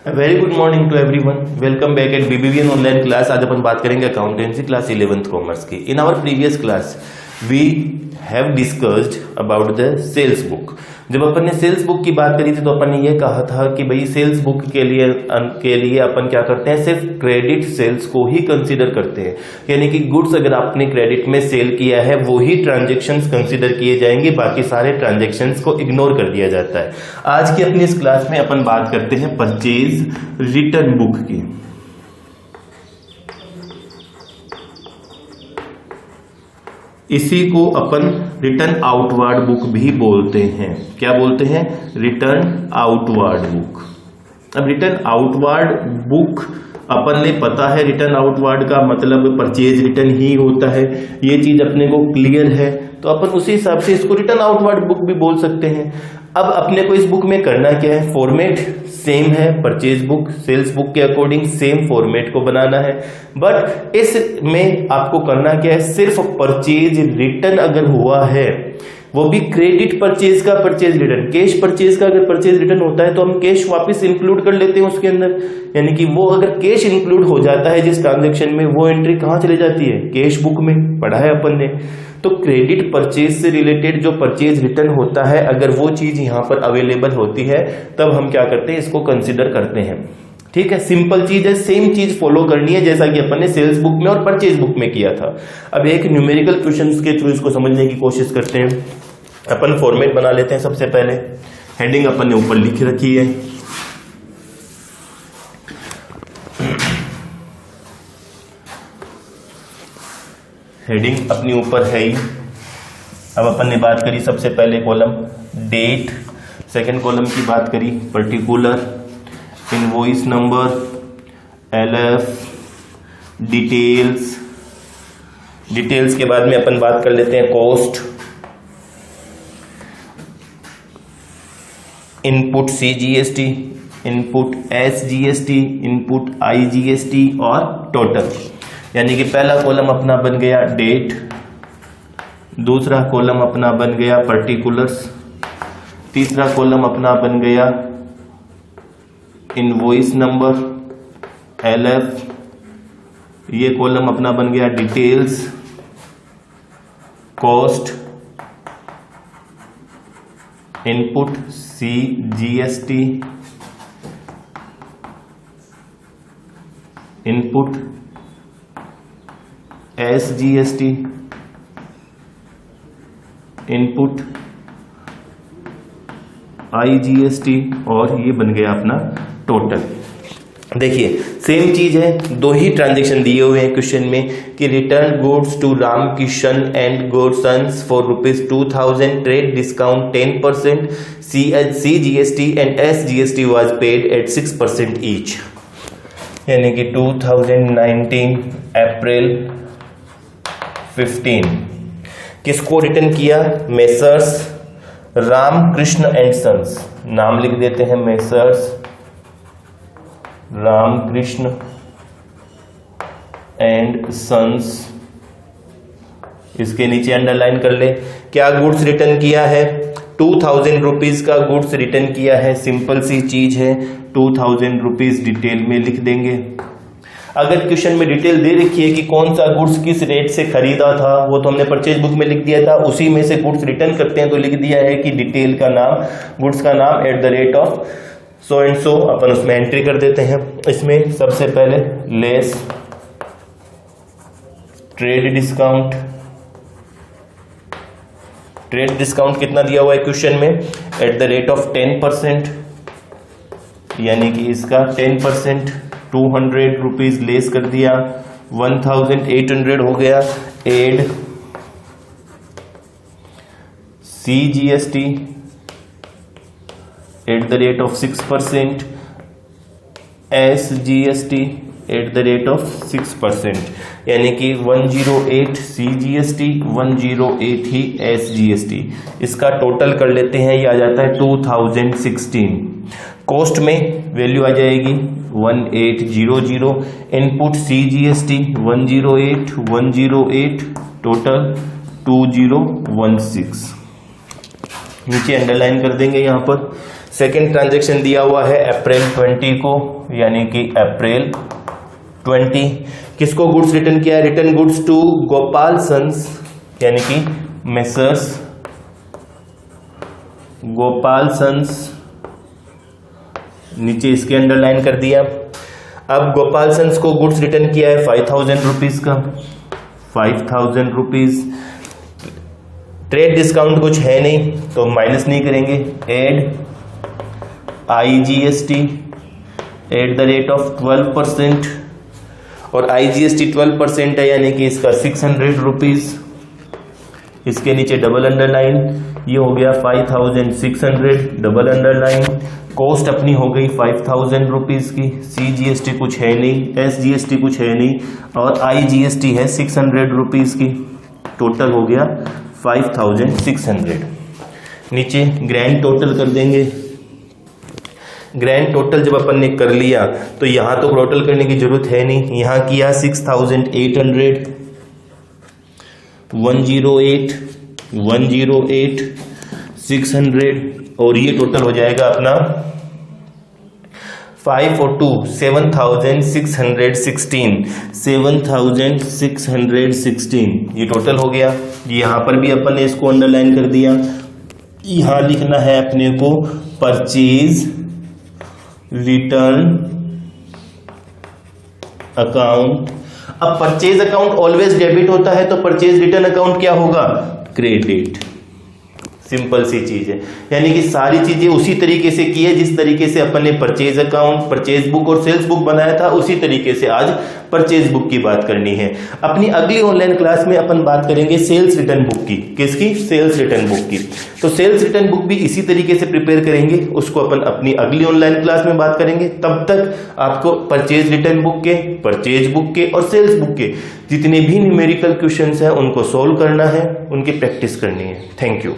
Very good morning to everyone. Welcome back at BBVN online class. आज अपन बात करेंगे अकाउंटेंसी क्लास 11th कॉमर्स की। In our previous class we have discussed about the sales book. जब अपन ने sales book की बात करी थी तो अपन ने ये कहा था कि भाई सेल्स बुक के लिए अपन क्या करते हैं, सिर्फ क्रेडिट सेल्स को ही कंसीडर करते हैं। यानी कि गुड्स अगर आपने क्रेडिट में सेल किया है वो ही ट्रांजेक्शन्स कंसीडर किए जाएंगे, बाकी सारे ट्रांजेक्शन्स को इग्नोर कर दिया जाता है। आज की अपनी इस क्लास में अपन बात करते हैं परचेज रिटर्न बुक की। इसी को अपन रिटर्न आउटवार्ड बुक भी बोलते हैं। क्या बोलते हैं? Return outward book. अब रिटर्न आउटवार्ड बुक अपन ने पता है, रिटर्न आउटवार्ड का मतलब परचेज रिटर्न ही होता है। ये चीज अपने को क्लियर है, तो अपन उसी हिसाब से इसको रिटर्न आउटवार्ड बुक भी बोल सकते हैं। अब अपने को इस बुक में करना क्या है? फॉर्मेट सेम है, परचेज बुक सेल्स बुक के अकॉर्डिंग सेम फॉर्मेट को बनाना है। बट इसमें आपको करना क्या है? सिर्फ परचेज रिटर्न अगर हुआ है, वो भी क्रेडिट परचेज का परचेज रिटर्न, कैश परचेज का अगर परचेज रिटर्न होता है तो हम कैश वापस इंक्लूड कर लेते हैं उसके अंदर। यानी कि वो अगर कैश इंक्लूड हो जाता है जिस ट्रांजैक्शन में, वो एंट्री कहां चली जाती है? कैश बुक में। पढ़ा है अपन ने। तो क्रेडिट परचेज से रिलेटेड जो परचेज रिटर्न होता है, अगर वो चीज यहां पर अवेलेबल होती है तब हम क्या करते हैं? इसको कंसिडर करते हैं। ठीक है, सिंपल चीज है, सेम चीज फॉलो करनी है जैसा कि अपन ने सेल्स बुक में और परचेज बुक में किया था। अब एक न्यूमेरिकल क्वेश्चंस के थ्रू इसको समझने की कोशिश करते हैं। अपन फॉर्मेट बना लेते हैं। सबसे पहले हेडिंग अपन ने ऊपर लिख रखी है। हेडिंग अपनी ऊपर है ही। अब अपन ने बात करी सबसे पहले कॉलम डेट, सेकंड कॉलम की बात करी particular, invoice number, LF, details. Details के बाद में अपन बात कर लेते हैं cost, input CGST, input SGST, input IGST और टोटल। यानी कि पहला कॉलम अपना बन गया डेट, दूसरा कॉलम अपना बन गया पर्टिकुलर्स, तीसरा कॉलम अपना बन गया इनवॉइस नंबर एलएफ, ये कॉलम अपना बन गया details, cost, input CGST, input SGST, input IGST और ये बन गया अपना टोटल। देखिए सेम चीज है, दो ही ट्रांजेक्शन दिए हुए हैं क्वेश्चन में कि return goods to Ramkishan and Goodsons for ₹2000, trade discount 10%, CGST and SGST was paid at 6% each. यानी कि 2019 अप्रैल 15 किसको रिटर्न किया? Messrs Ramkrishna and sons. नाम लिख देते हैं मेसर्स रामकृष्ण एंड सन्स। इसके नीचे अंडरलाइन कर ले। क्या गुड्स रिटर्न किया है? 2000 रुपीज का गुड्स रिटर्न किया है। सिंपल सी चीज है, 2000 रुपीज डिटेल में लिख देंगे। अगर क्वेश्चन में डिटेल दे रखी है कि कौन सा गुड्स किस रेट से खरीदा था, वो तो हमने परचेज बुक में लिख दिया था। उसी में से गुड्स रिटर्न करते हैं तो लिख दिया है कि डिटेल का नाम, गुड्स का नाम @ सो एंड सो। अपन उसमें एंट्री कर देते हैं। इसमें सबसे पहले less trade discount. Trade discount कितना दिया हुआ है क्वेश्चन में? @ 10%। यानी कि इसका 10% 200 रुपीज लेस कर दिया, 1800 हो गया। Add CGST @ 6%, SGST @ 6%। यानी कि 108 CGST, 108 ही SGST। इसका टोटल कर लेते हैं, ये आ जाता है 2016। कॉस्ट में वैल्यू आ जाएगी 1800, इनपुट CGST 108, टोटल 2016। नीचे अंडरलाइन कर देंगे यहाँ पर। सेकेंड ट्रांजेक्शन दिया हुआ है अप्रैल 20 को, यानी कि अप्रैल 20। किसको गुड्स रिटर्न किया है? Return goods to Gopal sons, यानी कि मेसर्स गोपाल सन्स, नीचे इसके अंडरलाइन कर दिया। अब गोपाल सन्स को गुड्स रिटर्न किया है 5000 रुपीज का, 5000 रुपीज। ट्रेड डिस्काउंट कुछ है नहीं तो माइनस नहीं करेंगे, add IGST at the rate of 12%, और IGST 12% है, यानी कि इसका 600 रुपीज। इसके नीचे डबल अंडरलाइन, ये हो गया 5600, डबल अंडरलाइन। कॉस्ट अपनी हो गई 5000 रुपीज की, CGST कुछ है नहीं, SGST कुछ है नहीं, और IGST है 600 रुपीज की। टोटल हो गया 5600। नीचे ग्रैंड टोटल कर देंगे। ग्रैंड टोटल जब अपन ने कर लिया तो यहां तो टोटल करने की जरूरत है नहीं, यहां किया 6800, 108, 108, 600, और ये टोटल हो जाएगा अपना 5 और 2 7616, 7616 ये टोटल हो गया। यहां पर भी अपन ने इसको अंडरलाइन कर दिया। यहां लिखना है अपने को परचेज रिटर्न अकाउंट। अब परचेज अकाउंट ऑलवेज डेबिट होता है, तो परचेज रिटर्न अकाउंट क्या होगा? क्रेडिट। सिंपल सी चीज है, यानी कि सारी चीजें उसी तरीके से की है जिस तरीके से अपन ने परचेज अकाउंट, परचेज बुक और सेल्स बुक बनाया था, उसी तरीके से आज परचेज बुक की बात करनी है। अपनी अगली ऑनलाइन क्लास में अपन बात करेंगे सेल्स रिटर्न बुक की। किसकी? सेल्स रिटर्न बुक की। तो सेल्स रिटर्न बुक भी इसी तरीके से प्रिपेयर करेंगे, उसको अपन अपनी अगली ऑनलाइन क्लास में बात करेंगे। तब तक आपको परचेज रिटर्न बुक के, परचेज बुक के और सेल्स बुक के जितने भी न्यूमेरिकल क्वेश्चंस हैं उनको सोल्व करना है, उनकी प्रैक्टिस करनी है। Thank you.